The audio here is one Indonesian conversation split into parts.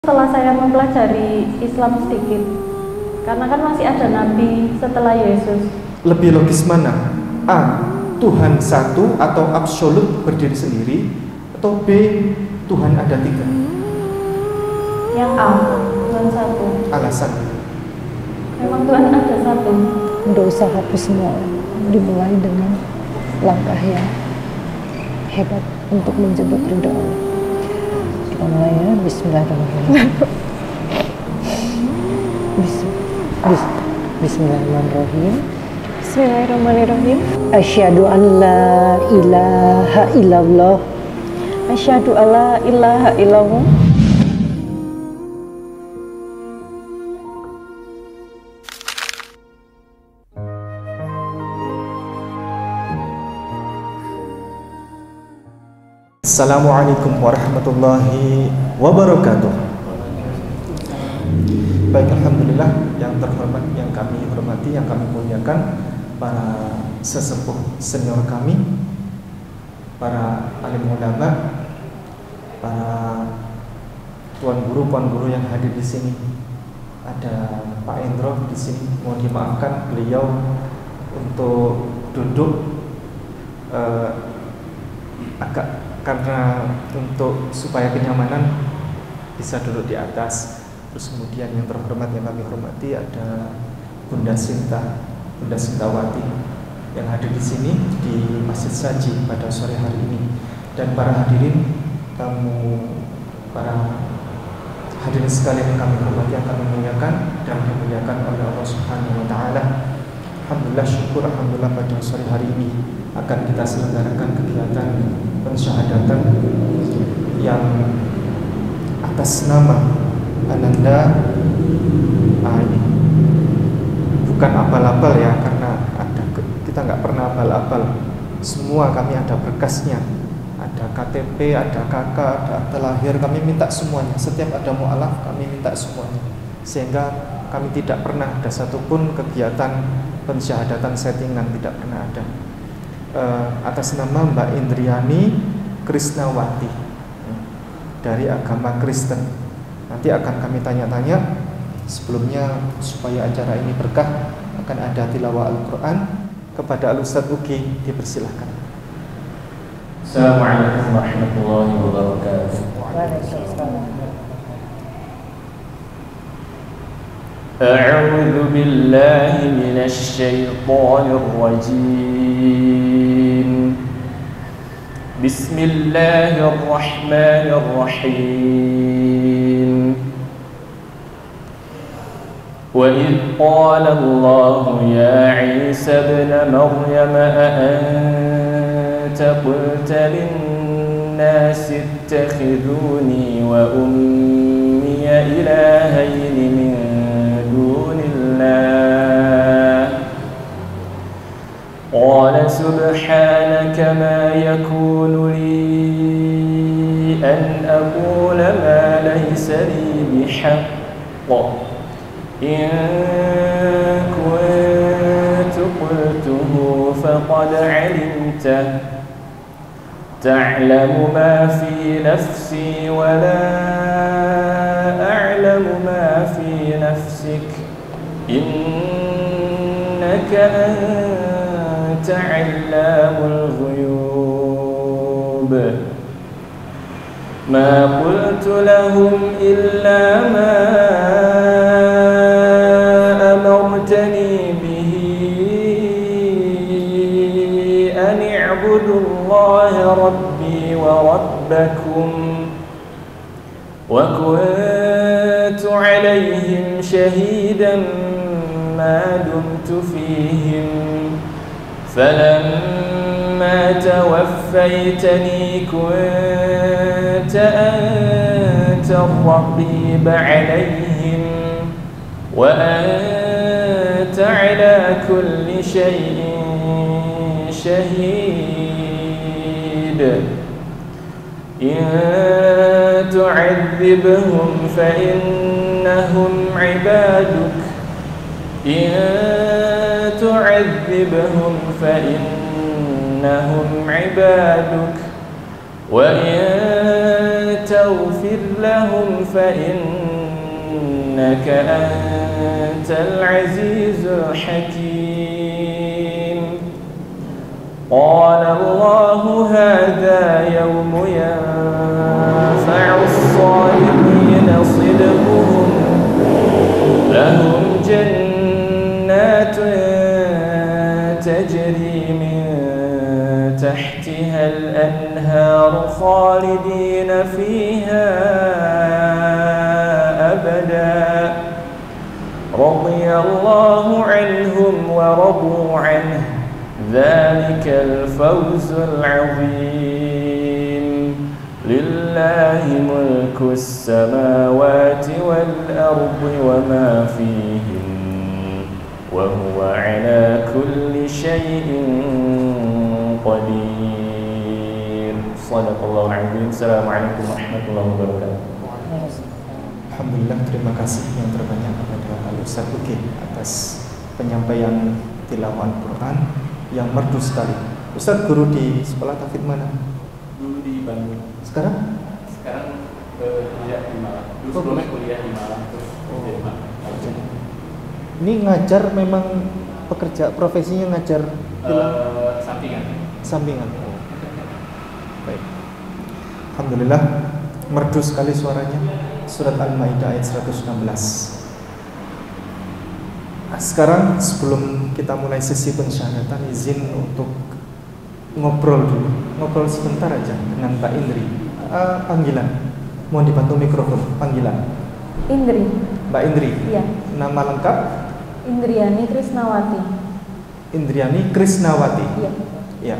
Setelah saya mempelajari Islam sedikit, karena kan masih ada nabi setelah Yesus. Lebih logis mana? A. Tuhan satu atau absolut berdiri sendiri, atau B. Tuhan ada tiga? Yang A, Tuhan satu. Alasan? Memang Tuhan ada satu. Tidak usah hapus semua, dimulai dengan langkah yang hebat untuk menjemput ridho Allah. Kita mulai ya, Bismillahirrahmanirrahim. Bismillahirrahmanirrahim. Bismillahirrahmanirrahim. Asyhadu an la ilaha illallah. Asyhadu alla ilaha illallah. Assalamualaikum warahmatullahi wabarakatuh. Baik, alhamdulillah, yang terhormat, yang kami hormati, yang kami muliakan, para sesepuh senior kami, para alim ulama, para tuan guru yang hadir di sini. Ada Pak Endro di sini. Mohon dimaafkan beliau untuk duduk agak, karena untuk supaya kenyamanan bisa duduk di atas. Terus kemudian yang terhormat, yang kami hormati, ada Bunda Sintawati yang hadir di sini di Masjid Saji pada sore hari ini. Dan para hadirin, para hadirin sekalian yang kami hormati, yang kami muliakan dan dimuliakan oleh Allah Subhanahu wa taala. Alhamdulillah, syukur alhamdulillah, pada sore hari ini akan kita selenggarakan kegiatan pensyahadatan yang atas nama Ananda. Ini bukan abal-abal ya, karena kita nggak pernah abal-abal. Semua kami ada berkasnya, ada KTP, ada KK, ada akta lahir, kami minta semuanya. Setiap ada mu'alaf kami minta semuanya, sehingga kami tidak pernah ada satupun kegiatan pensyahadatan settingan, tidak pernah ada. Atas nama Mbak Indriani Krisnawati dari agama Kristen. Nanti akan kami tanya-tanya. Sebelumnya, supaya acara ini berkah, akan ada tilawah Al-Quran. Kepada Al-Ustadz Uki dipersilahkan. Assalamualaikum warahmatullahi wabarakatuh. A'udzu billahi minasy syaithanir rajim. Bismillahirrahmanirrahim. Wa idh qala Allah ya Isa ibn Maryam a'anta qulta lin-nasi ittakhiduni wa ummi ilahayn min dunillah. Qala subhanaka ma yakunu li an aqula ma laysa li bihaqq in kuntu qultuhu faqad 'alimtah ta'lamu ma fi nafsi wa la a'lamu ma fi nafsik innaka anta 'allamul ghuyub. Ma qultu lahum illa ma amartani bihi an i'budu Allaha rabbi wa rabbakum wa kuntu 'alayhim shahidan ma dumtu fihim falamma tawaffaytani kunta anta ar-raqib 'alayhim wa anta 'ala kulli shay'in shahid. In tu'adzibhum fa innahum 'ibaduk in tu'adzibhum fa innahum 'ibaduk wa in تغفر لهم فإنك أنت العزيز الحكيم قال الله هذا يوم ينفع الصادقين صدقهم لهم جنات تجري من تحتها الأنهار خالدين فيها أبدا رضي الله عنهم ورضوا عنه ذلك الفوز العظيم لله ملك السماوات والأرض وما فيهن وهو على كل شيء قدير صدق الله العظيم. Assalamualaikum warahmatullahi wabarakatuh. Alhamdulillah, terima kasih yang terbanyak kepada Al-Ustaz Uki atas penyampaian tilawah Al-Quran yang merdu sekali. Ustaz guru di sekolah tahfidz mana? Dulu di Bandung. Sekarang? Sekarang kuliah di Malang. Dulu sebelumnya kuliah di Malang terus di Malang. Ini ngajar memang profesinya ngajar Sampingan. Sampingan. Baik. Alhamdulillah, merdu sekali suaranya. Surat Al-Maidah ayat 116. Sekarang sebelum kita mulai sesi pensyahadatan, izin untuk ngobrol dulu. Ngobrol sebentar aja dengan Mbak Indri. Panggilan. Mohon dibantu mikrofon. Panggilan. Indri. Mbak Indri. Iya. Nama lengkap? Indriani Krisnawati. Indriani Krisnawati. Iya. Ya.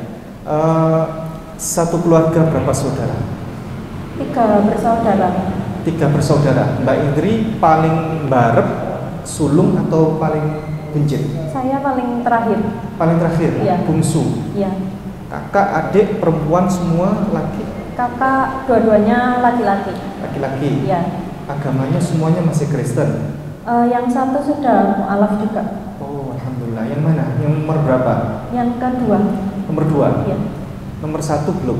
Satu keluarga berapa saudara? 3 bersaudara. 3 bersaudara. Mbak Indri paling barep, sulung atau paling buncit? Saya paling terakhir. Paling terakhir. Iya. Bungsu. Iya. Kakak, adik, perempuan semua laki? Kakak dua-duanya laki-laki. Laki-laki. Iya. Agamanya semuanya masih Kristen? Yang satu sudah mu'alaf juga. Oh, alhamdulillah. Yang mana? Yang nomor berapa? Yang kedua. Nomor 2? Iya. Nomor 1 belum?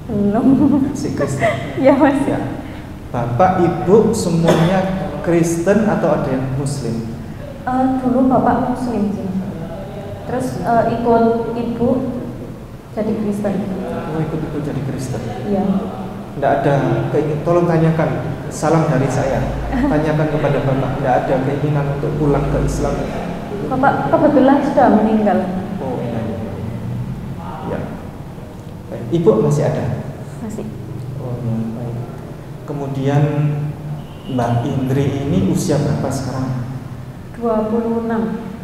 Belum. Si Kristen? Iya mas. Ya. Bapak, ibu semuanya Kristen atau ada yang Muslim? Dulu bapak Muslim sih. Terus ikut ibu jadi Kristen. Oh, ikut-ikut jadi Kristen? Iya. Tidak ada keinginan, tolong tanyakan, salam dari saya. Tanyakan kepada bapak, tidak ada keinginan untuk pulang ke Islam? Bapak kebetulan sudah meninggal. Oh, iya. Ya. Baik. Ibu masih ada? Masih. Oh, ya, baik. Kemudian Mbak Indri ini usia berapa sekarang? 26.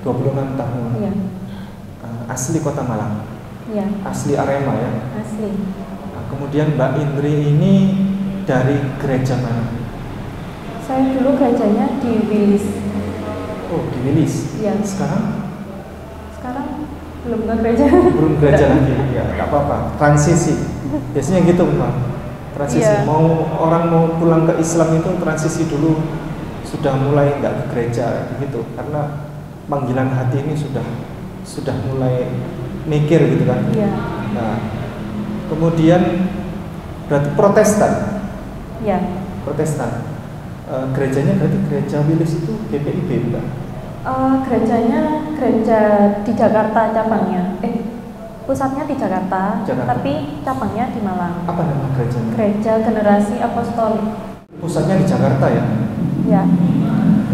26 tahun. Iya. Asli Kota Malang? Iya. Asli Arema ya? Asli. Nah, kemudian Mbak Indri ini dari gereja mana? Saya dulu gerejanya di Wilis. Oh, di Wilis? Iya. Sekarang? Sekarang belum ke gereja. Belum gereja lagi? Ya, nggak apa-apa. Transisi. Biasanya gitu, Mbak. Transisi. Iya. Orang mau pulang ke Islam itu transisi dulu, sudah mulai nggak ke gereja gitu, karena panggilan hati ini sudah mulai mikir gitu kan. Iya. Nah, kemudian berarti Protestan. Iya. Protestan. Gerejanya berarti gereja Wilis itu GPIB bukan? Gerejanya gereja di Jakarta cabangnya. Pusatnya di Jakarta, tapi cabangnya di Malang. Apa nama gerejanya? Gereja Generasi Apostolik. Pusatnya di Jakarta ya? Ya.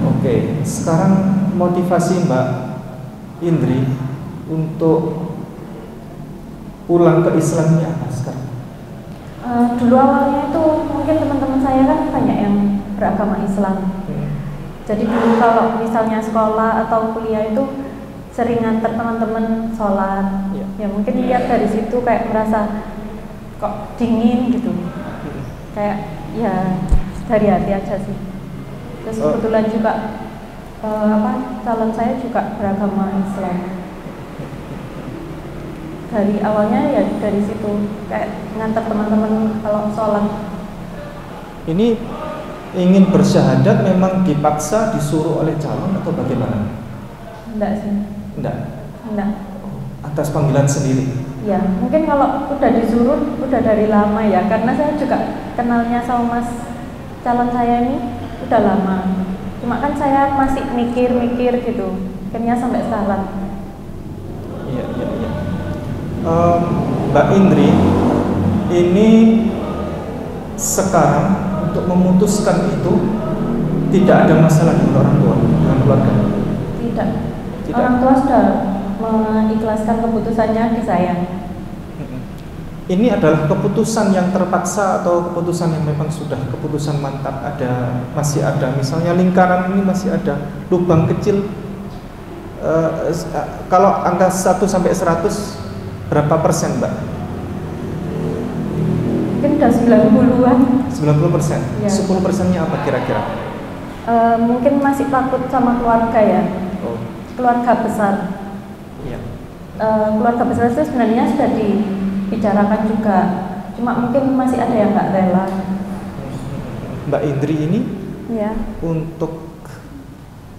Oke, sekarang motivasi Mbak Indri untuk pulang ke Islam ini apa sekarang? Dulu awalnya itu mungkin teman-teman saya kan banyak yang beragama Islam. Jadi dulu kalau misalnya sekolah atau kuliah itu sering nganter teman-teman sholat. Ya mungkin lihat dari situ kayak merasa kok dingin gitu. Kayak ya dari hati aja sih. Terus kebetulan juga calon saya juga beragama Islam. Dari awalnya ya dari situ kayak nganter teman-teman kalau sholat. Ini ingin bersyahadat memang dipaksa disuruh oleh calon atau bagaimana? Enggak sih. Enggak. Enggak. Atas panggilan sendiri. Ya, mungkin kalau udah disuruh udah dari lama ya, karena saya juga kenalnya sama mas calon saya ini udah lama. Cuma kan saya masih mikir-mikir gitu, akhirnya sampai sekarang. Iya. Mbak Indri, ini sekarang untuk memutuskan itu tidak ada masalah dengan orang tua, dengan keluarga? Tidak. Orang tua sudah mengikhlaskan keputusannya di saya. Ini adalah keputusan yang terpaksa atau keputusan yang memang sudah keputusan mantap? Masih ada, misalnya lingkaran ini masih ada lubang kecil. Kalau angka 1 sampai 100 berapa persen, Mbak? Mungkin udah 90-an. 90%? Ya. 10%-nya apa kira-kira? Mungkin masih takut sama keluarga ya. Keluarga besar. Iya. Keluarga besar itu sebenarnya sudah dibicarakan juga, cuma mungkin masih ada yang nggak rela. Mbak Indri ini ya, untuk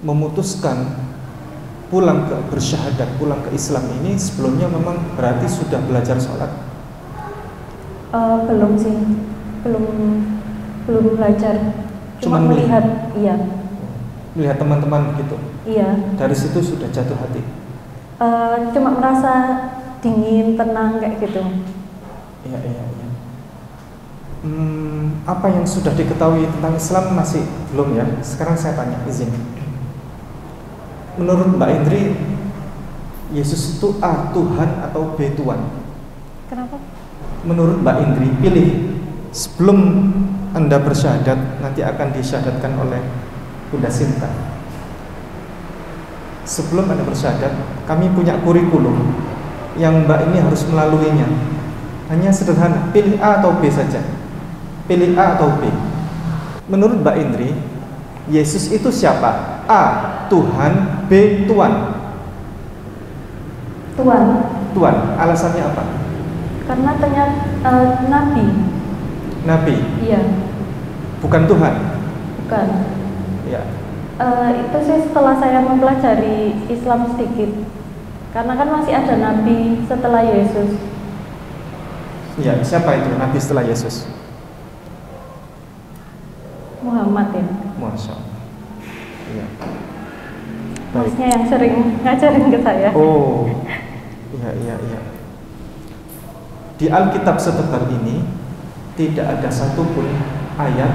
memutuskan pulang ke bersyahadat, pulang ke Islam ini sebelumnya memang berarti sudah belajar sholat? Belum sih, belum belajar. Cuma melihat, iya. Melihat teman-teman gitu. Iya. Dari situ sudah jatuh hati. Cuma merasa dingin, tenang kayak gitu. Iya. Apa yang sudah diketahui tentang Islam masih belum ya? Sekarang saya tanya, izin. Menurut Mbak Indri, Yesus itu A, Tuhan atau B, Tuhan? Kenapa? Menurut Mbak Indri, pilih sebelum Anda bersyahadat, nanti akan disyahadatkan oleh Bunda Sinta. Sebelum Anda bersyahadat, kami punya kurikulum yang Mbak ini harus melaluinya. Hanya sederhana, pilih A atau B saja. Pilih A atau B. Menurut Mbak Indri, Yesus itu siapa? A, Tuhan, B, Tuhan. Tuhan. Alasannya apa? Karena ternyata Nabi. Nabi? Iya. Bukan Tuhan? Bukan. Ya. Itu sih setelah saya mempelajari Islam sedikit. Karena kan masih ada Nabi setelah Yesus. Iya, siapa itu Nabi setelah Yesus? Muhammad ya. Masya Allah. Iya. Masnya yang sering ngajarin ke saya. Oh, iya. Di Alkitab setebal ini tidak ada satupun ayat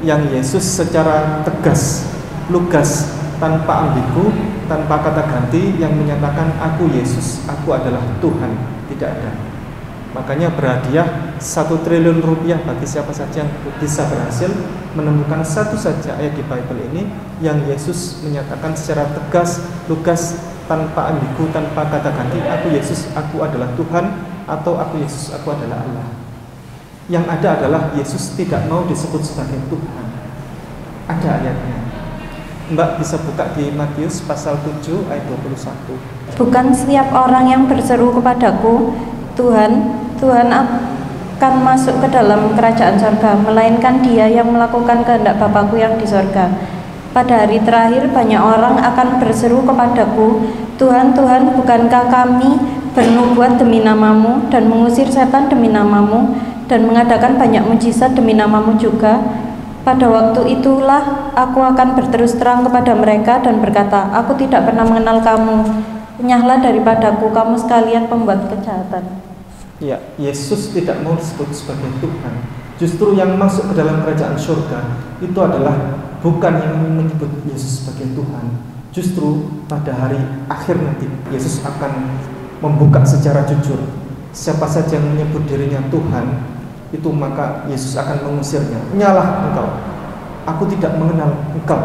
yang Yesus secara tegas, lugas, tanpa ambigu, tanpa kata ganti yang menyatakan aku Yesus, aku adalah Tuhan. Tidak ada. Makanya berhadiah 1 triliun rupiah bagi siapa saja yang bisa berhasil menemukan satu saja ayat di Bible ini yang Yesus menyatakan secara tegas, lugas, tanpa ambigu, tanpa kata ganti, aku Yesus, aku adalah Tuhan, atau aku Yesus, aku adalah Allah. Yang ada adalah Yesus tidak mau disebut sebagai Tuhan. Ada ayatnya. Mbak bisa buka di Matius pasal 7 ayat 21. Bukan setiap orang yang berseru kepadaku, Tuhan, Tuhan akan masuk ke dalam kerajaan sorga, melainkan dia yang melakukan kehendak Bapakku yang di sorga. Pada hari terakhir banyak orang akan berseru kepadaku, Tuhan, Tuhan, bukankah kami bernubuat demi namamu dan mengusir setan demi namamu dan mengadakan banyak mujizat demi namamu juga? Pada waktu itulah aku akan berterus terang kepada mereka dan berkata, aku tidak pernah mengenal kamu. Enyahlah daripadaku, kamu sekalian pembuat kejahatan. Ya, Yesus tidak mau disebut sebagai Tuhan. Justru yang masuk ke dalam kerajaan surga itu adalah bukan yang menyebut Yesus sebagai Tuhan. Justru pada hari akhir nanti Yesus akan membuka secara jujur. Siapa saja yang menyebut dirinya Tuhan, itu maka Yesus akan mengusirnya. Nyalah engkau, aku tidak mengenal engkau,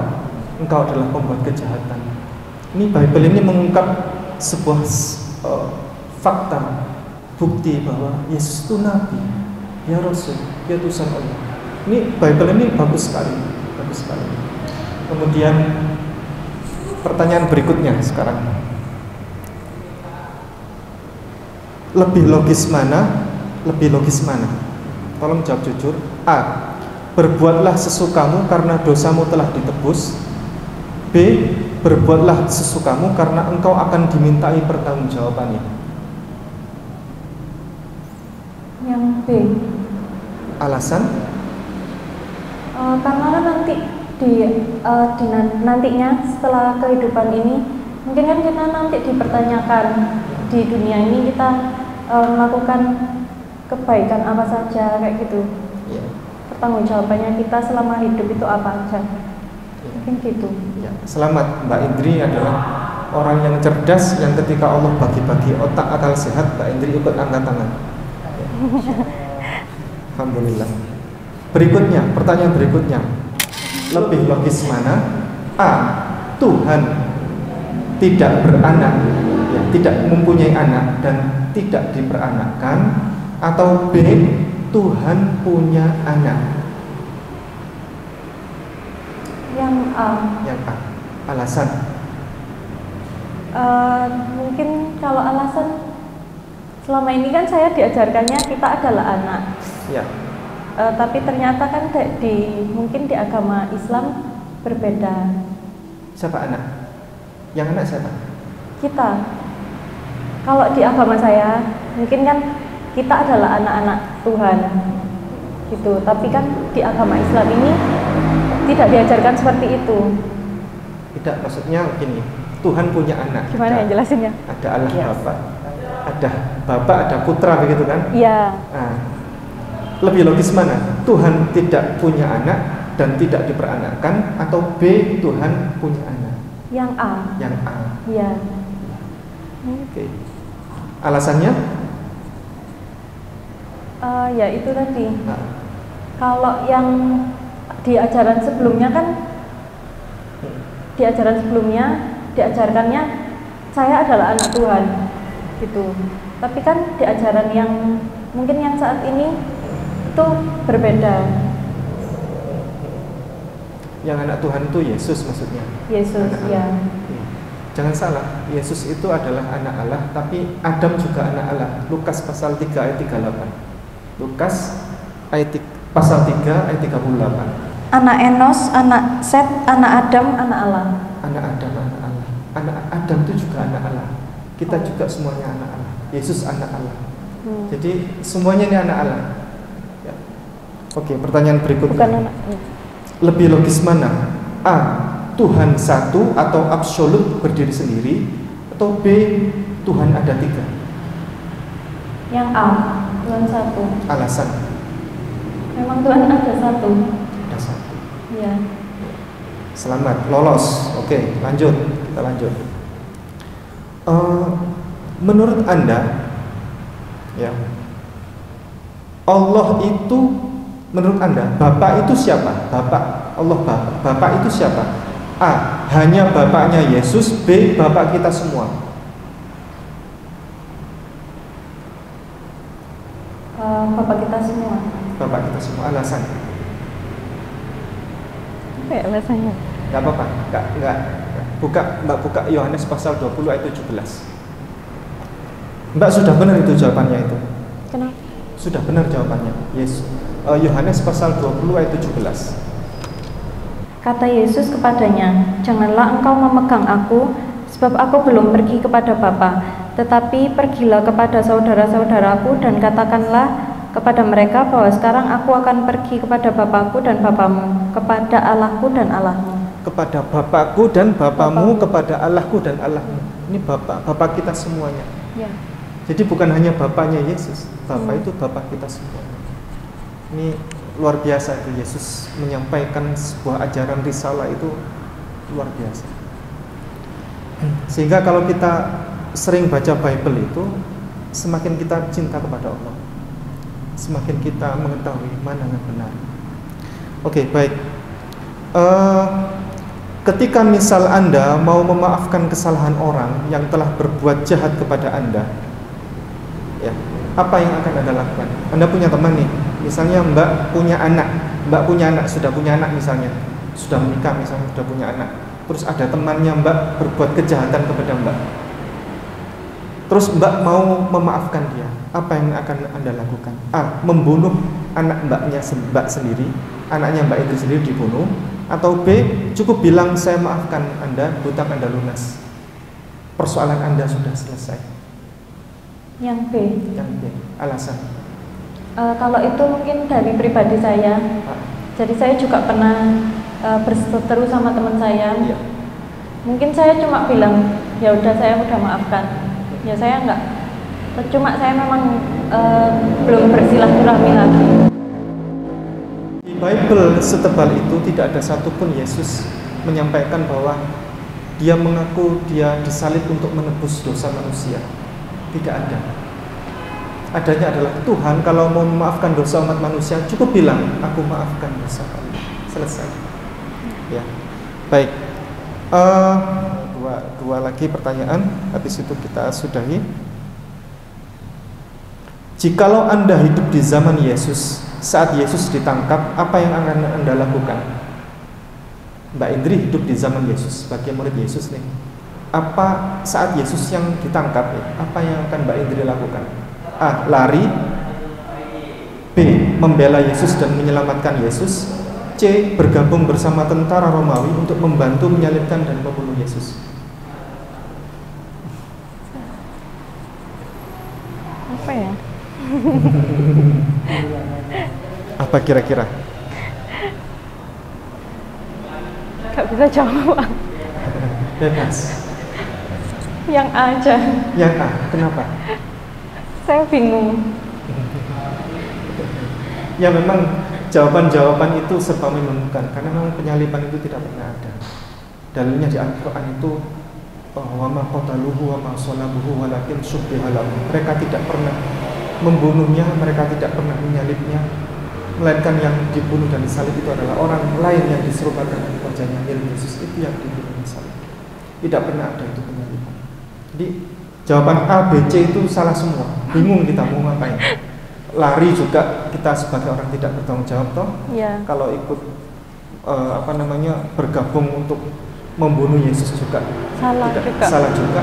engkau adalah pembuat kejahatan. Ini Bible ini mengungkap sebuah fakta, bukti bahwa Yesus itu Nabi, ya Rasul, ya utusan Allah. Ini Bible ini bagus sekali, bagus sekali. Kemudian pertanyaan berikutnya sekarang, lebih logis mana? Lebih logis mana? Tolong jawab jujur. A. Berbuatlah sesukamu karena dosamu telah ditebus. B. Berbuatlah sesukamu karena engkau akan dimintai pertanggungjawabannya. B. Alasan? Karena kan nanti nantinya setelah kehidupan ini mungkin kan kita nanti dipertanyakan di dunia ini kita melakukan kebaikan apa saja kayak gitu. Ya. Pertanggungjawabannya kita selama hidup itu apa aja. Ya. Mungkin gitu. Ya. Selamat, Mbak Indri adalah orang yang cerdas yang ketika Allah bagi-bagi otak akal sehat, Mbak Indri ikut angkat tangan. Ya. Alhamdulillah. Berikutnya, pertanyaan berikutnya. Lebih logis mana? A. Tuhan tidak beranak, ya, tidak mempunyai anak dan tidak diperanakkan, atau B. Tuhan punya anak. Yang A. Yang A. Alasan? Mungkin kalau alasan selama ini kan saya diajarkannya kita adalah anak. Ya. Tapi ternyata kan mungkin di agama Islam berbeda. Siapa anak? Yang anak siapa? Kita. Kalau di agama saya mungkin kan kita adalah anak-anak Tuhan gitu. Tapi kan di agama Islam ini tidak diajarkan seperti itu. Tidak, maksudnya gini, Tuhan punya anak. Gimana yang jelasinnya? Ada Allah Bapa, ada Bapa, ada Putra, begitu kan? Iya. Nah, lebih logis mana? Tuhan tidak punya anak dan tidak diperanakkan, atau B. Tuhan punya anak? Yang A. Yang A. Iya. Oke. Alasannya? Ya itu tadi. Nah. Kalau yang di ajaran sebelumnya kan, di ajaran sebelumnya diajarkannya saya adalah anak Tuhan gitu. Tapi kan di ajaran yang mungkin yang saat ini itu berbeda. Yang anak Tuhan itu Yesus maksudnya. Yesus, ya. Jangan salah, Yesus itu adalah anak Allah, tapi Adam juga anak Allah. Lukas pasal 3 ayat 38. Lukas pasal 3 ayat 38. Anak Enos, anak Set, anak Adam, anak Allah. Anak Adam, anak Allah. Anak Adam itu juga anak Allah. Kita juga semuanya anak Allah. Yesus anak Allah. Jadi semuanya ini anak Allah. Ya. Oke, pertanyaan berikutnya. Bukan anak. Lebih logis mana? A. Tuhan satu atau absolut berdiri sendiri, atau B. Tuhan ada tiga? Yang A. Tuhan satu. Alasan? Memang Tuhan ada satu. Ada satu. Iya. Selamat, lolos. Oke, lanjut. Kita lanjut. Menurut Anda, ya, Allah itu, menurut Anda, Bapak itu siapa? Bapak, Allah Bapak itu siapa? A. Hanya Bapaknya Yesus. B. Bapak kita semua. Bapak kita semua. Bapak kita semua. Alasan? Apa ya alasannya? Gak apa-apa. Enggak. Mbak buka Yohanes pasal 20 ayat 17. Mbak sudah benar itu jawabannya itu. Kenapa? Sudah benar jawabannya. Yes. Yohanes pasal 20 ayat 17. Kata Yesus kepadanya, "Janganlah engkau memegang aku, sebab aku belum pergi kepada Bapa, tetapi pergilah kepada saudara-saudaraku dan katakanlah kepada mereka bahwa sekarang aku akan pergi kepada Bapakku dan Bapamu, kepada Allahku dan Allahmu." Kepada Bapakku dan Bapamu, kepada Allahku dan Allahmu. Ini Bapak kita semuanya. Ya. Jadi bukan hanya Bapaknya Yesus, Bapak itu Bapak kita semua. Ini luar biasa itu, Yesus menyampaikan sebuah ajaran risalah itu luar biasa. Sehingga kalau kita sering baca Bible itu, semakin kita cinta kepada Allah, semakin kita mengetahui mana yang benar. Oke, baik. Ketika misal Anda mau memaafkan kesalahan orang yang telah berbuat jahat kepada Anda, ya, apa yang akan Anda lakukan? Anda punya teman nih, misalnya Mbak punya anak, sudah punya anak misalnya, sudah menikah misalnya, sudah punya anak. Terus ada temannya Mbak berbuat kejahatan kepada Mbak. Terus Mbak mau memaafkan dia, apa yang akan Anda lakukan? A. Membunuh anak Mbak sendiri, anaknya Mbak itu sendiri dibunuh, atau B. Cukup bilang saya maafkan Anda, hutang Anda lunas, persoalan Anda sudah selesai. Yang B. Yang B. Alasan? Kalau itu mungkin dari pribadi saya. Jadi saya juga pernah berseteru sama teman saya. Iya. Mungkin saya cuma bilang, ya udah saya udah maafkan. Ya saya enggak. Cuma saya memang belum bersilaturahmi lagi. Di Bible setebal itu tidak ada satupun Yesus menyampaikan bahwa dia mengaku dia disalib untuk menebus dosa manusia. Tidak ada. Adanya adalah Tuhan kalau mau memaafkan dosa umat manusia cukup bilang aku maafkan dosa kamu. Selesai. Ya. Baik. Dua lagi pertanyaan, habis itu kita sudahi. Jikalau Anda hidup di zaman Yesus, saat Yesus ditangkap, apa yang akan Anda lakukan? Mbak Indri hidup di zaman Yesus sebagai murid Yesus nih. Apa saat Yesus yang ditangkap, apa yang akan Mbak Indri lakukan? A. Lari. B. Membela Yesus dan menyelamatkan Yesus. C. Bergabung bersama tentara Romawi untuk membantu menyalibkan dan membunuh Yesus. Apa ya? Apa kira-kira? Gak bisa jawab. Bebas. Yang A aja. Yang A, kenapa? Saya bingung. Ya memang jawaban-jawaban itu serba membingungkan karena memang penyaliban itu tidak pernah ada. Dalilnya di Al-Quran itu wa ma qataluhu wa ma salabuhu walakin syubbiha lahum. Mereka tidak pernah membunuhnya, mereka tidak pernah menyalibnya, melainkan yang dibunuh dan disalib itu adalah orang lain yang diserupakan dengan wajahnya mirip Yesus, itu yang dibunuh dan disalib. Tidak pernah ada itu penyaliban. Jadi jawaban A, B, C itu salah semua. Bingung kita mau ngapain. Lari juga kita sebagai orang tidak bertanggung jawab toh. Ya. Kalau ikut bergabung untuk membunuh Yesus juga salah juga.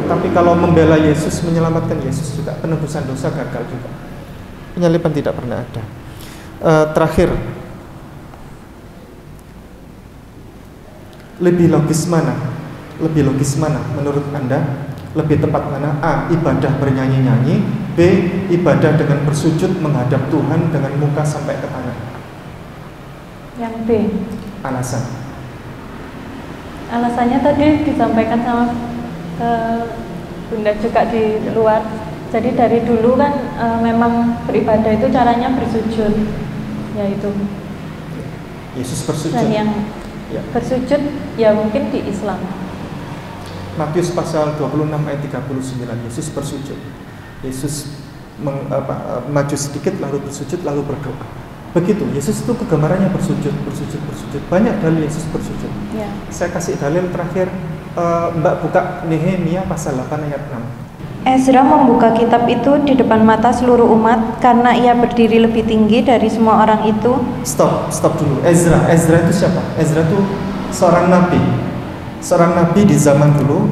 Tapi kalau membela Yesus, menyelamatkan Yesus juga, penebusan dosa gagal juga. Penyaliban tidak pernah ada. Terakhir, lebih logis mana menurut Anda? Lebih tepat mana? A. Ibadah bernyanyi-nyanyi. B. Ibadah dengan bersujud menghadap Tuhan dengan muka sampai ke tanah. Yang B. Alasannya tadi disampaikan sama Bunda juga di luar. Jadi dari dulu kan memang beribadah itu caranya bersujud, yaitu Yesus bersujud. Dan yang bersujud ya mungkin di Islam. Matius pasal 26 ayat 39, Yesus bersujud. Yesus maju sedikit lalu bersujud lalu berdoa. Begitu, Yesus itu kegemarannya bersujud. Banyak dalil Yesus bersujud. Ya. Saya kasih dalil terakhir, Mbak buka Nehemia pasal 8 ayat 6. Ezra membuka kitab itu di depan mata seluruh umat karena ia berdiri lebih tinggi dari semua orang itu. Stop dulu. Ezra itu siapa? Ezra itu seorang nabi di zaman dulu,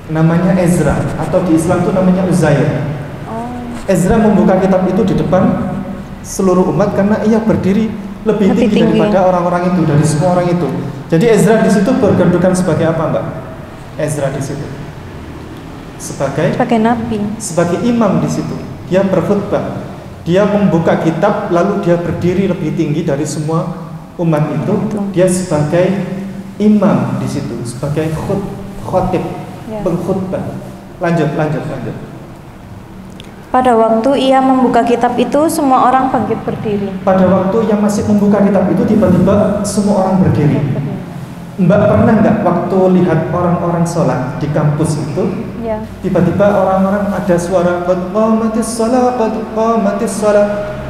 namanya Ezra, atau di Islam itu namanya Uzair. Ezra membuka kitab itu di depan seluruh umat karena ia berdiri lebih tinggi daripada orang-orang itu, dari semua orang itu. Jadi Ezra di situ berkedudukan sebagai apa, Mbak? Ezra di situ sebagai nabi, sebagai imam di situ. Dia berkhutbah, dia membuka kitab lalu dia berdiri lebih tinggi dari semua umat itu. Dia sebagai imam di situ, sebagai khotib, pengkhutbah. Lanjut. Pada waktu ia membuka kitab itu, semua orang bangkit berdiri. Pada waktu yang masih membuka kitab itu, tiba-tiba semua orang berdiri. Mbak pernah nggak waktu lihat orang-orang sholat di kampus itu, tiba-tiba orang-orang ada suara qad qamatis shalah,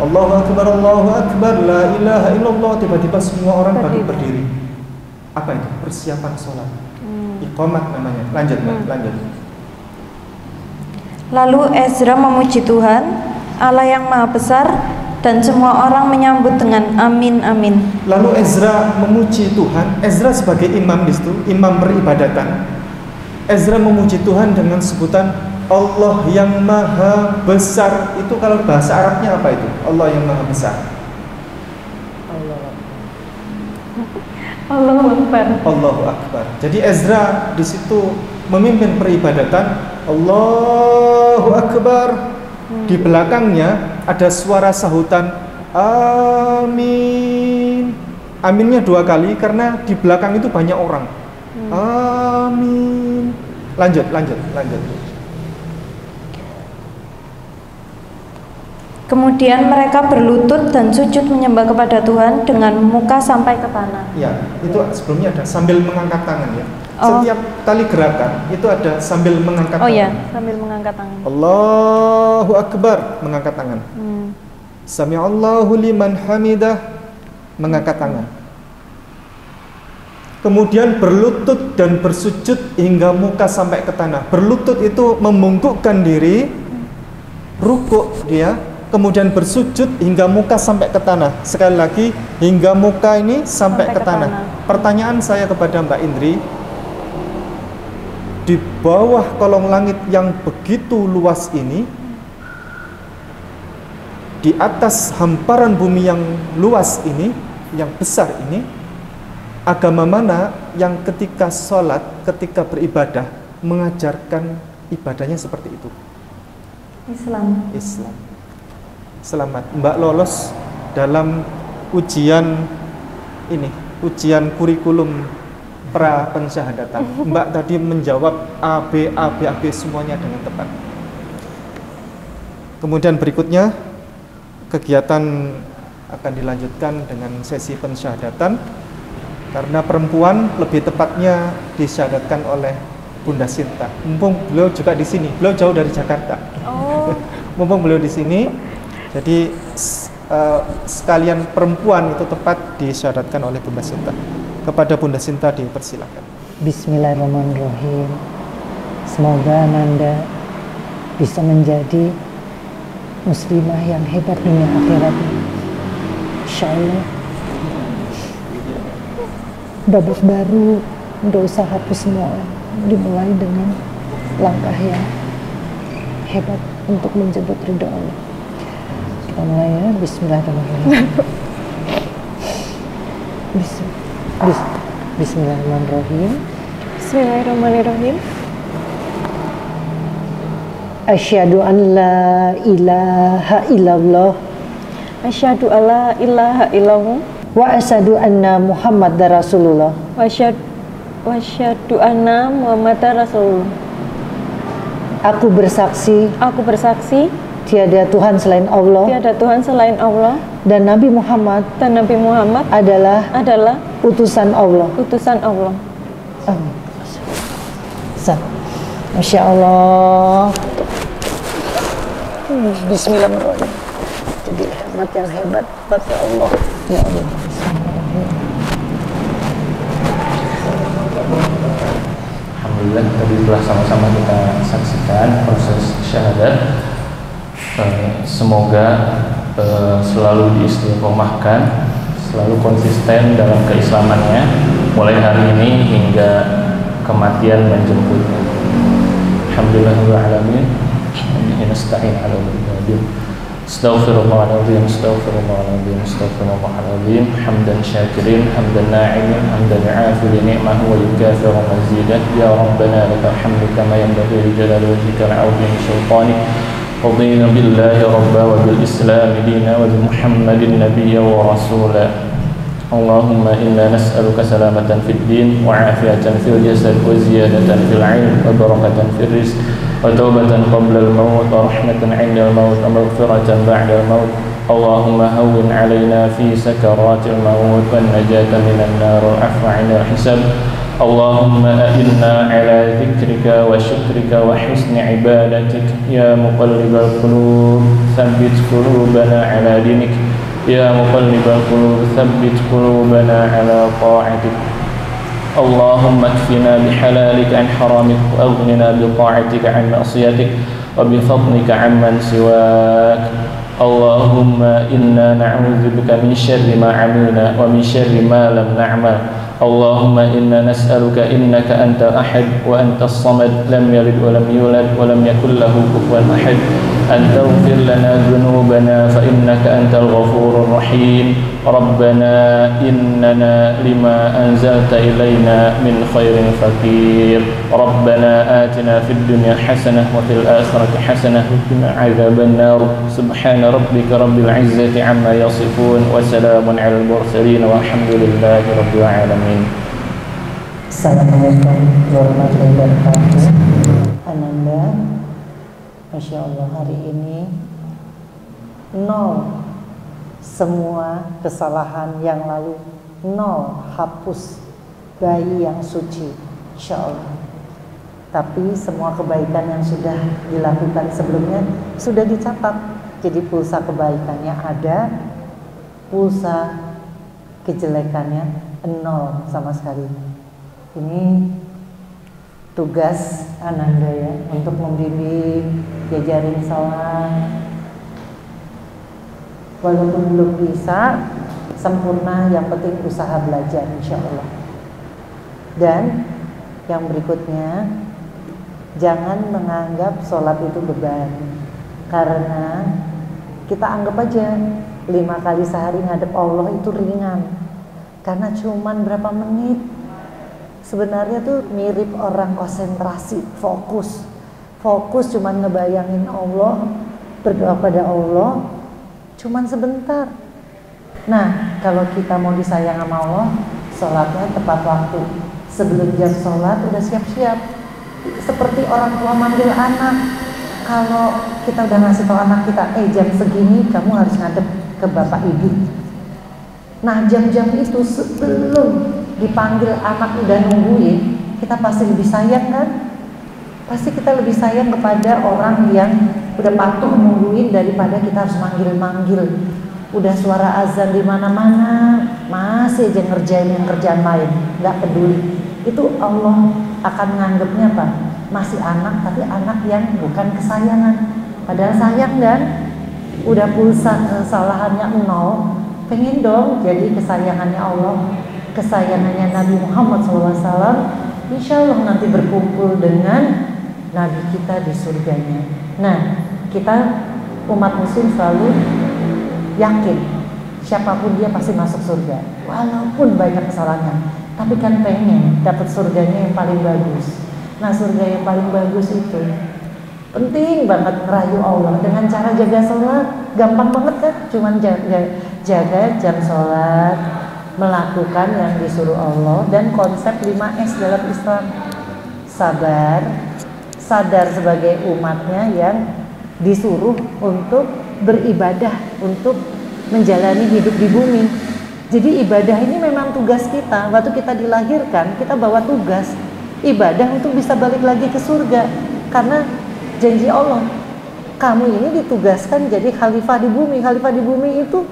Allahu akbar, la ilaha illallah, tiba-tiba semua orang berdiri. Apa itu? Persiapan sholat. Iqamat namanya. Lanjut. Lalu Ezra memuji Tuhan, Allah yang Maha Besar, dan semua orang menyambut dengan amin, amin. Lalu Ezra memuji Tuhan. Ezra sebagai imam di situ, imam peribadatan. Ezra memuji Tuhan dengan sebutan Allah yang Maha Besar. Itu kalau bahasa Arabnya apa itu? Allah yang Maha Besar. Allahu Akbar. Jadi Ezra di situ memimpin peribadatan. Allahu Akbar, Di belakangnya ada suara sahutan amin. Aminnya 2 kali karena di belakang itu banyak orang. Amin. Lanjut. Kemudian mereka berlutut dan sujud menyembah kepada Tuhan dengan muka sampai ke tanah. Ya, itu sebelumnya ada sambil mengangkat tangan ya. Setiap kali gerakan itu ada sambil mengangkat tangan. Oh ya, sambil mengangkat tangan. Allahu Akbar, mengangkat tangan. Sami'allahu liman hamidah, mengangkat tangan. Kemudian berlutut dan bersujud hingga muka sampai ke tanah. Berlutut itu membungkukkan diri, rukuk dia, kemudian bersujud hingga muka sampai ke tanah. Sekali lagi, hingga muka ini sampai ke tanah. Pertanyaan saya kepada Mbak Indri, di bawah kolong langit yang begitu luas ini, di atas hamparan bumi yang luas ini, yang besar ini, agama mana yang ketika sholat, ketika beribadah mengajarkan ibadahnya seperti itu? Islam. Selamat, Mbak lolos dalam ujian ini, ujian kurikulum pra pensyahadatan. Mbak tadi menjawab A, B semuanya dengan tepat. Kemudian berikutnya kegiatan akan dilanjutkan dengan sesi pensyahadatan, karena perempuan lebih tepatnya disyahadatkan oleh Bunda Sinta. Mumpung beliau juga di sini, beliau jauh dari Jakarta. Mumpung beliau di sini, jadi sekalian perempuan itu tepat disyahadatkan oleh Bunda Sinta. Kepada Bunda Sinta dipersilakan. Bismillahirrahmanirrahim. Semoga Nanda bisa menjadi muslimah yang hebat dunia akhirat. Insyaallah. Babak baru untuk usahaku semua dimulai dengan langkah yang hebat untuk menjemput ridho Allah. Kita mulai ya. Bismillahirrahmanirrahim. Bismillahirrahmanirrahim. Bismillahirrahmanirrahim. Asyhadu an la ilaha illallah. Asyhadu alla ilaha illallah. Wa asyhadu anna Muhammadar Rasulullah. Wa asyhadu anna Muhammadar Rasulullah. Aku bersaksi tiada Tuhan selain Allah. Dan Nabi Muhammad adalah utusan Allah. Masya Allah. Bismillahirrahmanirrahim. Jadi hebat yang hebat, ya Allah. Ya Allah. Alhamdulillah, tadi telah sama-sama kita saksikan proses syahadat. Semoga selalu diistiqomahkan, selalu konsisten dalam keislamannya, mulai hari ini hingga kematian menjemputnya. Alhamdulillahirabbil alamin. Nasta'in 'ala al-'ibadah. Astaghfirullahaladzim, astaghfirullahaladzim, astaghfirullahaladzim. Hamdan syakirin, hamdan na'imin, hamdan afirin ni'mahu wa yukafiru mazidah. Ya Rabbana lakal hamdu kama yanbaghi li jalali wajhikal 'azimi sultanik. Radina billahi rabba wa bil islam dina wa bi Muhammadin nabiyya wa rasula. Allahumma inna nas'aluka salamatan fid din wa afiatan fil jasad wa ziyadatan fil 'ilm wa barakatan fil rizq wa taubatan qabla al-maut wa rahmatan 'inda al-maut wa maghfiratan ba'da al-maut. Allahumma hawwin 'alaina fi sakaratil maut wan najata minan nar wal 'afwa 'inda al-hisab. Allahumma a'inna 'ala dzikrika wa syukrika wa husni 'ibadatik ya muqallibal qulub tsabbit qulubana 'ala dinik. Ya muqallibal qulub tsabbit qulubana 'ala ta'atik. Allahumma kfina bihalalika an haramik wa aghnina bi ta'atika an ma'siyatik wa bi fadlika 'amman siwak. Allahumma inna na'udzubika min syarri ma 'amilna wa min syarri ma lam na'mal. Allahumma inna nas'aluka innaka antal ahad wa antas samad lam yalid wa lam yulad wa lam yakul lahu kufuwan ahad an taghfir lana dhunubana fa innaka antal ghafurur rahim. ربنا إننا لما أنزلت إلينا من خير فقير ربنا آتنا في الدنيا حسنة وفي الآخرة حسنة وقنا عذاب النار سبحان ربك رب العزة عما يصفون وسلام على المرسلين والحمد لله رب العالمين. Assalamualaikum warahmatullahi wabarakatuh. Ananda, Masya Allah, hari ini nol semua kesalahan yang lalu, nol hapus bayi yang suci, Insya Allah. Tapi semua kebaikan yang sudah dilakukan sebelumnya sudah dicatat. Jadi pulsa kebaikannya ada, pulsa kejelekannya nol sama sekali. Ini tugas Ananda ya, untuk membimbing, diajarin sholat. Walaupun belum bisa sempurna, yang penting usaha belajar insya Allah. Dan yang berikutnya, jangan menganggap sholat itu beban. Karena kita anggap aja 5 kali sehari ngadep Allah itu ringan, karena cuman berapa menit. Sebenarnya tuh mirip orang konsentrasi, fokus cuman ngebayangin Allah, berdoa pada Allah, cuman sebentar. Nah, kalau kita mau disayang sama Allah, sholatnya tepat waktu. Sebelum jam sholat udah siap-siap. Seperti orang tua manggil anak. Kalau kita udah ngasih tahu anak kita, jam segini kamu harus ngadep ke bapak ibu. Nah, jam-jam itu sebelum dipanggil anak udah nungguin, kita pasti lebih sayang kan? Pasti kita lebih sayang kepada orang yang udah patuh nungguin daripada kita harus manggil-manggil. Udah suara azan di mana-mana, masih aja ngerjain yang kerjaan lain, nggak peduli. Itu Allah akan nganggapnya apa? Masih anak, tapi anak yang bukan kesayangan. Padahal sayang kan? Udah pulsa kesalahannya 0, pengen dong jadi kesayangannya Allah, kesayangannya Nabi Muhammad SAW. Insya Allah nanti berkumpul dengan Nabi kita di surganya. Nah, kita umat muslim selalu yakin siapapun dia pasti masuk surga, walaupun banyak kesalahannya. Tapi kan pengen dapat surganya yang paling bagus. Nah, surga yang paling bagus itu penting banget ngerayu Allah dengan cara jaga sholat. Gampang banget kan? Cuman jaga jam sholat, melakukan yang disuruh Allah, dan konsep 5S dalam Islam. Sabar, sadar sebagai umatnya yang disuruh untuk beribadah, untuk menjalani hidup di bumi. Jadi ibadah ini memang tugas kita. Waktu kita dilahirkan, kita bawa tugas ibadah untuk bisa balik lagi ke surga. Karena janji Allah, kamu ini ditugaskan jadi khalifah di bumi. Khalifah di bumi itu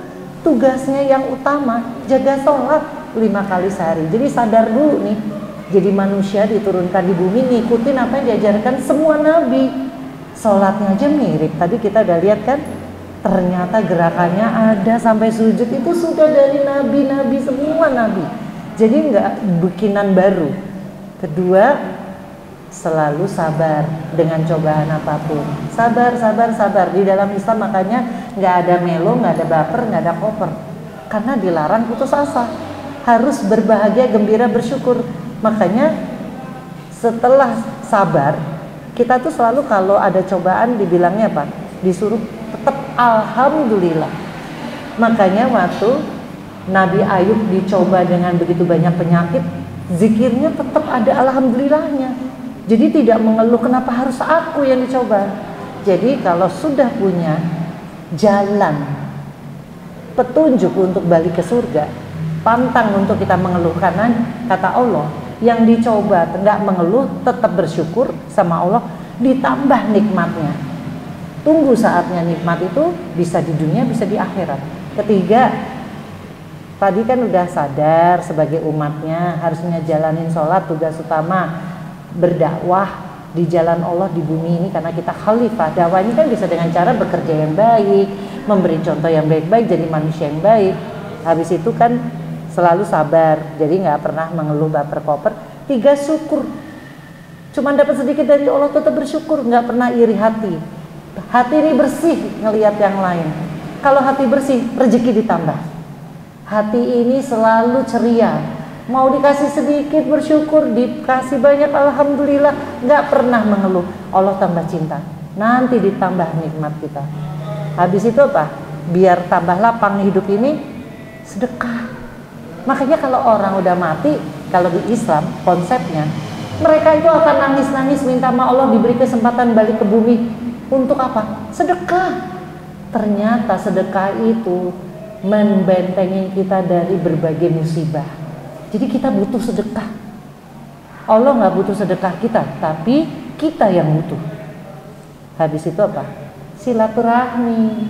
tugasnya yang utama jaga sholat 5 kali sehari. Jadi sadar dulu nih, jadi manusia diturunkan di bumi ngikutin apa yang diajarkan semua nabi. Sholatnya aja mirip, tadi kita udah lihat kan, ternyata gerakannya ada sampai sujud itu sudah dari nabi-nabi, semua nabi. Jadi nggak bikinan baru. Kedua, selalu sabar dengan cobaan apapun. Sabar. Di dalam Islam makanya nggak ada melo, nggak ada baper, nggak ada koper. Karena dilarang putus asa. Harus berbahagia, gembira, bersyukur. Makanya setelah sabar, kita tuh selalu kalau ada cobaan dibilangnya apa? Disuruh tetap alhamdulillah. Makanya waktu Nabi Ayub dicoba dengan begitu banyak penyakit, zikirnya tetap ada alhamdulillahnya. Jadi tidak mengeluh kenapa harus aku yang dicoba. Jadi kalau sudah punya jalan petunjuk untuk balik ke surga, pantang untuk kita mengeluh. Karena kata Allah, yang dicoba tidak mengeluh, tetap bersyukur sama Allah, ditambah nikmatnya. Tunggu saatnya nikmat itu bisa di dunia, bisa di akhirat. Ketiga, tadi kan udah sadar sebagai umatnya harusnya jalanin sholat, tugas utama berdakwah di jalan Allah di bumi ini, karena kita khalifah. Dakwah ini kan bisa dengan cara bekerja yang baik, memberi contoh yang baik-baik, jadi manusia yang baik. Habis itu kan selalu sabar, jadi nggak pernah mengeluh, baper, koper. 3, syukur. Cuman dapat sedikit dari Allah tetap bersyukur, nggak pernah iri hati. Hati ini bersih ngelihat yang lain. Kalau hati bersih, rezeki ditambah. Hati ini selalu ceria. Mau dikasih sedikit bersyukur, dikasih banyak alhamdulillah, nggak pernah mengeluh. Allah tambah cinta, nanti ditambah nikmat kita. Habis itu apa? Biar tambah lapang hidup ini, sedekah. Makanya kalau orang udah mati, kalau di Islam konsepnya, mereka itu akan nangis-nangis minta sama Allah diberi kesempatan balik ke bumi. Untuk apa? Sedekah. Ternyata sedekah itu membentengi kita dari berbagai musibah. Jadi kita butuh sedekah. Allah nggak butuh sedekah kita, tapi kita yang butuh. Habis itu apa? Silaturahmi,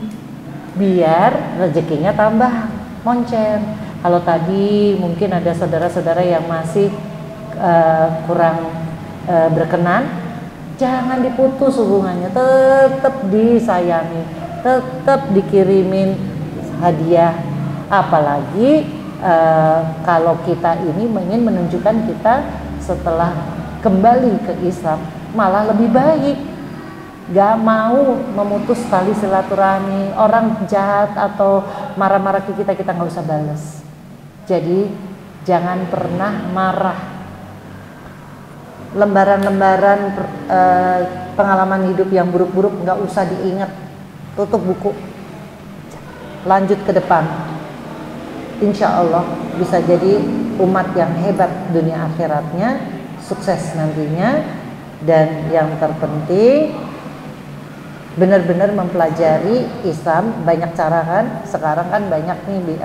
biar rezekinya tambah moncer. Kalau tadi mungkin ada saudara-saudara yang masih kurang berkenan, jangan diputus hubungannya, tetap disayangi, tetap dikirimin hadiah. Apalagi kalau kita ini ingin menunjukkan kita setelah kembali ke Islam malah lebih baik, gak mau memutus tali silaturahmi. Orang jahat atau marah-marah ke kita, kita gak usah balas. Jadi jangan pernah marah. Lembaran-lembaran pengalaman hidup yang buruk-buruk gak usah diingat, tutup buku, lanjut ke depan. Insya Allah bisa jadi umat yang hebat dunia akhiratnya, sukses nantinya. Dan yang terpenting benar-benar mempelajari Islam. Banyak cara kan, sekarang kan banyak nih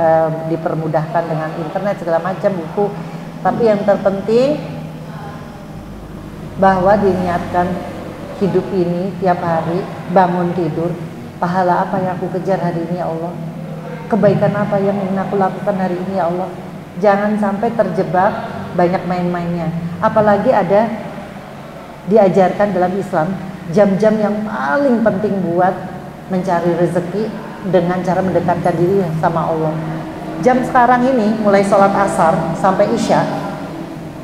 dipermudahkan dengan internet segala macam buku. Tapi yang terpenting bahwa diniatkan hidup ini tiap hari, bangun tidur, pahala apa yang aku kejar hari ini ya Allah, kebaikan apa yang ingin aku lakukan hari ini ya Allah. Jangan sampai terjebak banyak main-mainnya. Apalagi ada diajarkan dalam Islam jam-jam yang paling penting buat mencari rezeki dengan cara mendekatkan diri sama Allah. Jam sekarang ini mulai sholat asar sampai isya,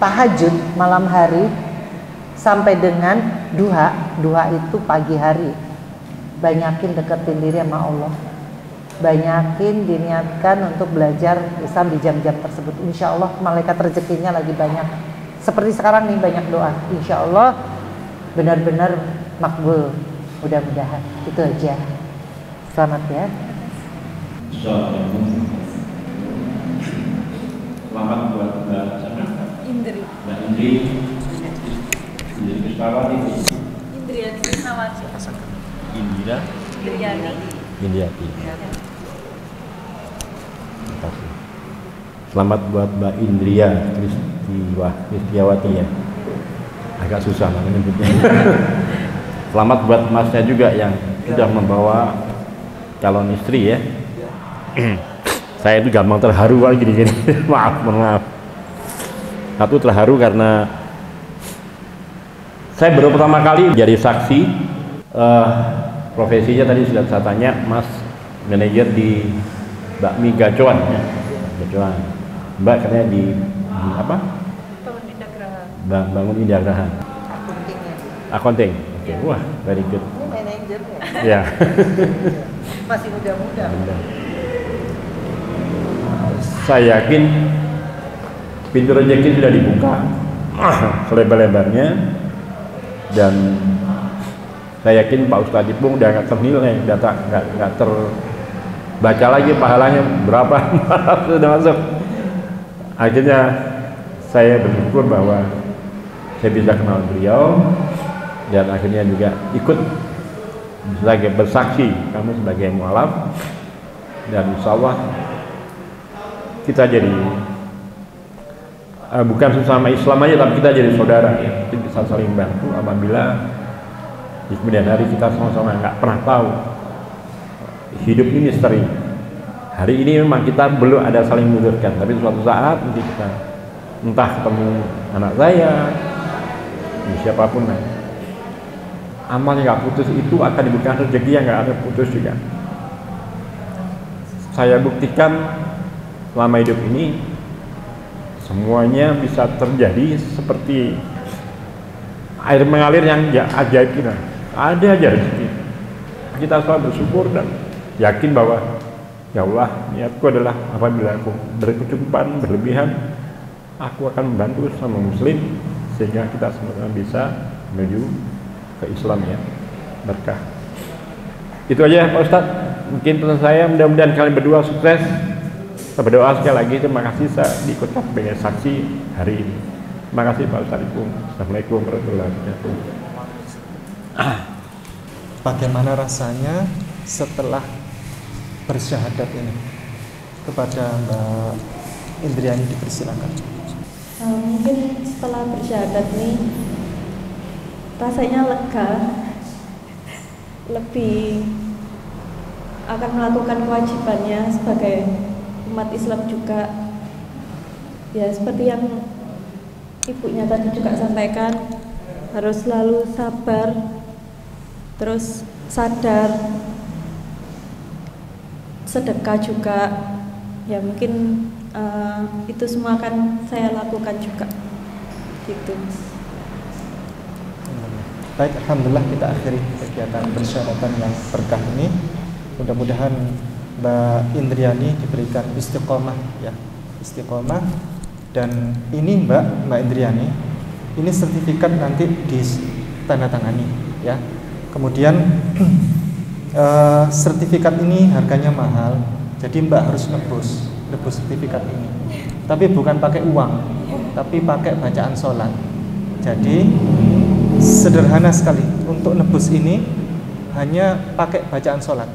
tahajud malam hari, sampai dengan duha. Duha itu pagi hari. Banyakin deketin diri sama Allah, banyakin diniatkan untuk belajar Islam di jam-jam tersebut. Insya Allah malaikat rezekinya lagi banyak. Seperti sekarang nih banyak doa, insya Allah benar-benar makbul, mudah-mudahan. Itu aja. Selamat ya. Selamat buat Mbak Indri. Mbak Indri. Indri Krisnawati. Indriani Krisnawati. Indira. Indriani. Indiati. Terima kasih. Selamat buat Mbak Indria Kristiawati ya. Agak susah namanya nyebutnya. Selamat buat masnya juga yang sudah membawa calon istri ya. Saya itu gampang terharu kalau gini-gini. maaf. Satu terharu karena saya baru pertama kali jadi saksi. Profesinya tadi sudah saya tanya, Mas manajer di bakmi gacoan ya. Gacoan. Mbak katanya di apa? Bangun Indah Graha. Akunting. Oke. Wah, very good. Ini manajernya. Ya. Masih muda-muda. Saya yakin pintu rezeki sudah dibuka selebar-lebarnya, dan saya yakin Pak Ustadz Ipung udah nggak ternilai, nggak terbaca lagi pahalanya berapa sudah masuk. Akhirnya saya bersyukur bahwa saya bisa kenal beliau, dan akhirnya juga ikut sebagai bersaksi kamu sebagai mualaf, dan insya Allah kita jadi bukan sesama Islam aja, tapi kita jadi saudara ya. Kita bisa saling bantu apabila di kemudian hari kita sama-sama nggak pernah tahu. Hidup ini misteri. Hari ini memang kita belum ada saling membutuhkan, tapi suatu saat nanti kita entah ketemu anak saya, siapapun lah, amal yang nggak putus itu akan diberikan rezeki yang nggak ada putus juga. Saya buktikan selama hidup ini semuanya bisa terjadi seperti air mengalir yang ajaib kita. Ada aja rezeki. Kita selalu bersyukur dan yakin bahwa Ya Allah, niatku adalah apabila aku berkecukupan, berlebihan, aku akan membantu sama muslim sehingga kita semua bisa menuju ke Islam ya, berkah. Itu aja Pak Ustadz, mungkin pesan saya, mudah-mudahan kalian berdua sukses. Saya berdoa sekali lagi, terima kasih saya diikutkan sebagai saksi hari ini. Terima kasih Pak Ustadz. Assalamualaikum warahmatullahi wabarakatuh. Bagaimana rasanya setelah bersyahadat ini? Kepada Mbak Indriani dipersilakan. Mungkin setelah bersyahadat nih rasanya lega, lebih akan melakukan kewajibannya sebagai umat Islam juga. Ya seperti yang ibunya tadi juga sampaikan, harus selalu sabar, terus sadar, sedekah juga. Ya mungkin itu semua akan saya lakukan juga gitu. Baik, alhamdulillah kita akhiri kegiatan persyaratan yang berkah ini. Mudah-mudahan Mbak Indriani diberikan istiqomah ya, istiqomah. Dan ini Mbak Indriani, ini sertifikat nanti ditandatangani ya. Kemudian sertifikat ini harganya mahal, jadi Mbak harus nebus sertifikat ini. Tapi bukan pakai uang, tapi pakai bacaan sholat. Jadi sederhana sekali untuk nebus ini, hanya pakai bacaan sholat.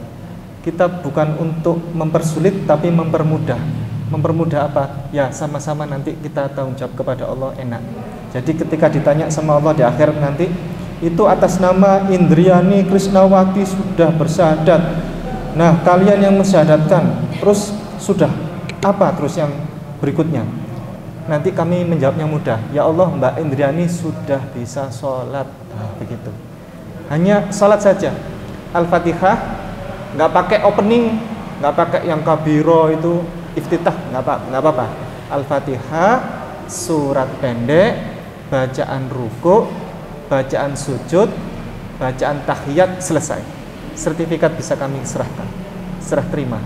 Kita bukan untuk mempersulit, tapi mempermudah. Mempermudah apa? Ya sama-sama nanti kita tanggung jawab kepada Allah, enak. Jadi ketika ditanya sama Allah di akhirat nanti, itu atas nama Indriani Krisnawati sudah bersyahadat. Nah kalian yang mensyahadatkan, terus sudah apa terus yang berikutnya? Nanti kami menjawabnya mudah. Ya Allah, Mbak Indriani sudah bisa sholat. Nah, begitu. Hanya sholat saja. Al-Fatihah, nggak pakai opening, nggak pakai yang kabiro itu iftitah, nggak apa-apa. Al-Fatihah, surat pendek, bacaan ruku, bacaan sujud, bacaan tahiyat, selesai. Sertifikat bisa kami serahkan, serah terima.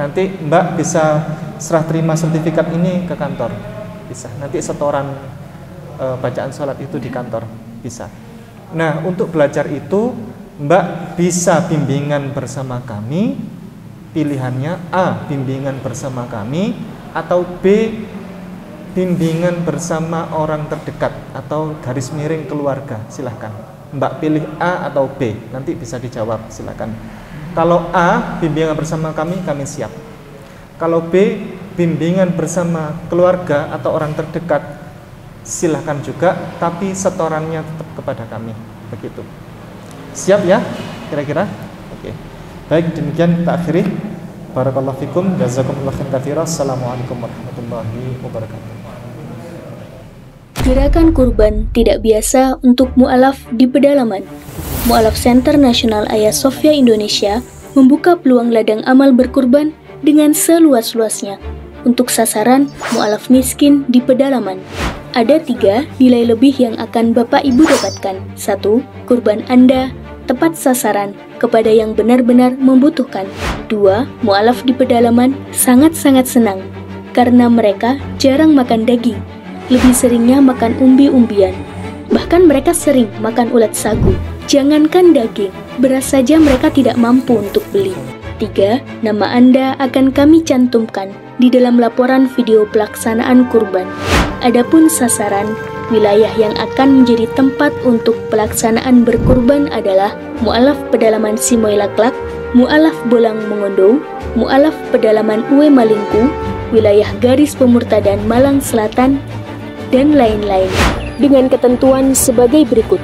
Nanti Mbak bisa serah terima sertifikat ini ke kantor, bisa. Nanti setoran bacaan sholat itu di kantor, bisa. Nah untuk belajar itu Mbak bisa bimbingan bersama kami. Pilihannya A, bimbingan bersama kami, atau B, bimbingan bersama orang terdekat atau garis miring keluarga. Silahkan Mbak pilih A atau B, nanti bisa dijawab, silahkan. Kalau A, bimbingan bersama kami siap. Kalau B, bimbingan bersama keluarga atau orang terdekat, silahkan juga, tapi setorannya tetap kepada kami. Begitu. Siap ya kira-kira? Oke. Baik, demikian kita akhiri. Barakallahu fikum, jazakumullah khairan katsiran. Assalamualaikum warahmatullahi wabarakatuh. Gerakan kurban tidak biasa untuk mu'alaf di pedalaman. Mu'alaf Center Nasional Ayah Sofia Indonesia membuka peluang ladang amal berkurban dengan seluas-luasnya untuk sasaran mu'alaf miskin di pedalaman. Ada 3 nilai lebih yang akan Bapak Ibu dapatkan. 1. Kurban Anda tepat sasaran kepada yang benar-benar membutuhkan. 2. Mu'alaf di pedalaman sangat-sangat senang karena mereka jarang makan daging, lebih seringnya makan umbi-umbian. Bahkan mereka sering makan ulat sagu. Jangankan daging, beras saja mereka tidak mampu untuk beli. 3. Nama Anda akan kami cantumkan di dalam laporan video pelaksanaan kurban. Adapun sasaran, wilayah yang akan menjadi tempat untuk pelaksanaan berkurban adalah Mu'alaf Pedalaman Simoy Laklak, Mu'alaf Bolang Mongondo, Mu'alaf Pedalaman Uwe Malingku, wilayah garis pemurtadan Malang Selatan, dan lain-lain, dengan ketentuan sebagai berikut.